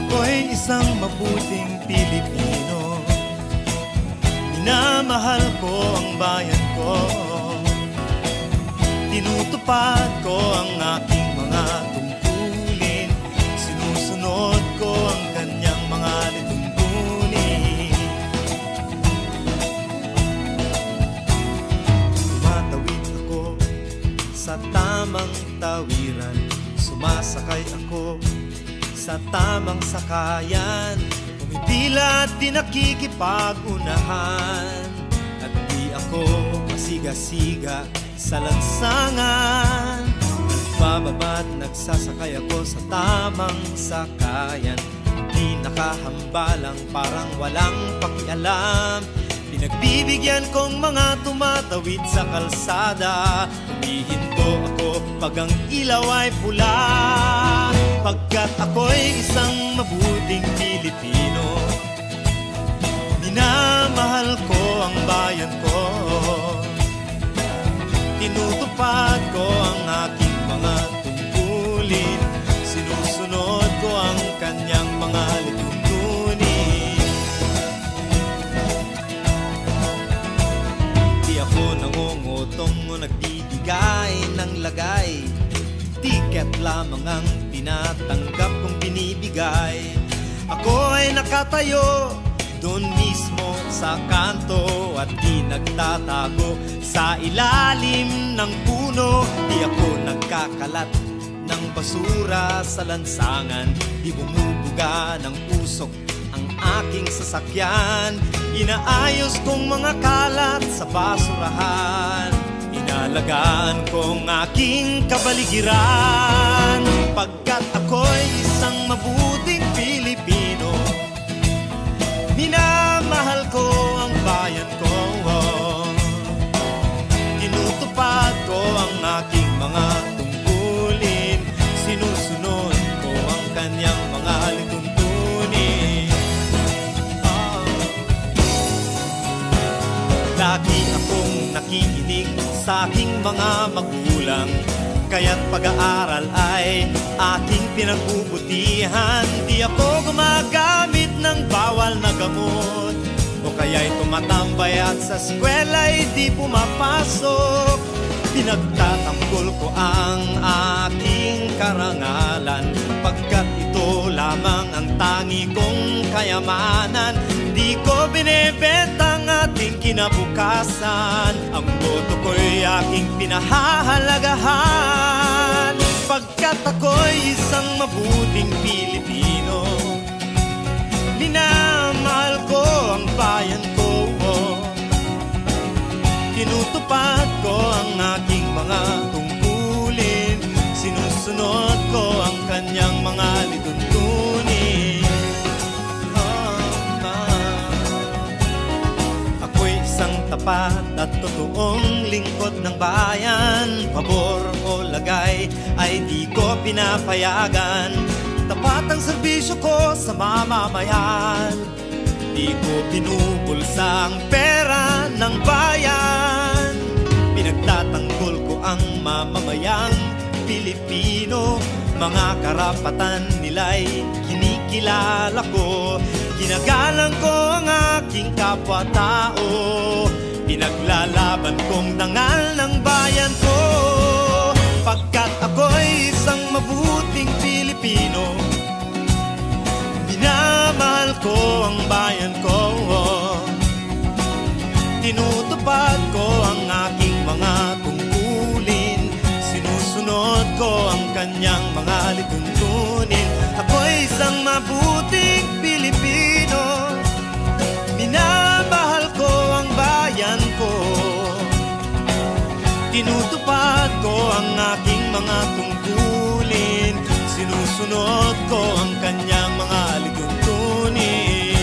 Ako'y isang mabuting Pilipino, minamahal ko ang bayan ko, tinutupad ko ang aking mga tungkulin, sinusunod ko ang kanyang mga lituntunin. Tumatawid ako sa tamang tawiran, sumasakay ako sa tamang sakayan, pumipila at di nakikipag-unahan, at di ako masiga-siga sa lansangan. Nagbababa't nagsasakay ako sa tamang sakayan, di nakahambalang parang walang pakialam. Pinagbibigyan kong mga tumatawid sa kalsada, humihinto ako pag ang ilaw ay pula. Pagkat ako'y isang mabuting Pilipino, minamahal ko ang bayan ko, tinutupad ko ang aking mga tungkulin, sinusunod ko ang kanyang mga lituntunin. Di ako nangungutong o nagbibigay ng lagay, tiket lamang ang tinatanggap kong binibigay. Ako ay nakatayo doon mismo sa kanto at di nagtatago sa ilalim ng puno. Di ako nagkakalat ng basura sa lansangan, di bumubuga ng usok ang aking sasakyan. Inaayos kong mga kalat sa basurahan, inalagaan kong aking kabaligiran. Pagkat ako'y isang mabuting Pilipino, minamahal ko ang bayan ko, tinutupad ko ang aking mga tungkulin, sinusunod ko ang kanyang mga lituntunin. Lagi akong nakikinig sa aking mga magulang, kaya't pag-aaral ay aking pinagbubutihan. Di ako gumagamit ng bawal na gamot, o kaya'y tumatambay at sa eskwela'y di pumapasok. Pinagtatanggol ko ang aking karangalan, pagkat ito lamang ang tangi kong kayamanan. Di ko binebenta ang ating kinabukasan, ang boto ko'y aking pinahahalagahan. Pagkat ako'y isang mabuting Pilipino, minamahal ko ang bayan ko, tinutupad ko ang aking mga tungkulin, sinusunod ko ang kanyang mga lituntunin. Isang tapat at totoong lingkod ng bayan, pabor o lagay ay di ko pinapayagan. Tapat ang serbisyo ko sa mamamayan, di ko binubulsa ang pera ng bayan. Pinagtatanggol ko ang mamamayang Pilipino, mga karapatan nila'y kinikilala ko. Ginagalang ko ang aking kapwa-tao, pinaglalaban kong dangal ng bayan ko. Pagkat ako'y isang mabuting Pilipino, minamahal ko ang bayan ko, tinutupad ko ang aking mga tungkulin, sinusunod ko ang kanyang mga lituntunin. Ako'y isang mabuting Pilipino, minamahal ko ang bayan ko, tinutupad ko ang aking mga tungkulin, sinusunod ko ang kanyang mga lituntunin.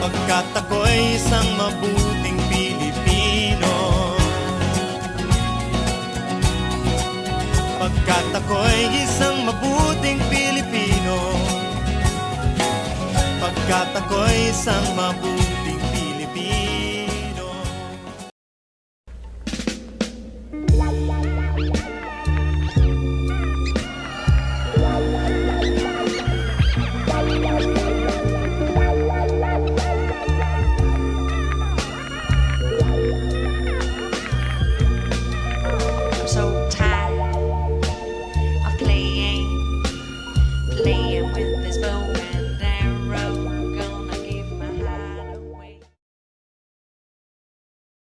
Pagkat ako'y isang mabuting Pilipino, pagkat ako'y isang mabuting Pilipino, Pagkat ako'y isang mabuting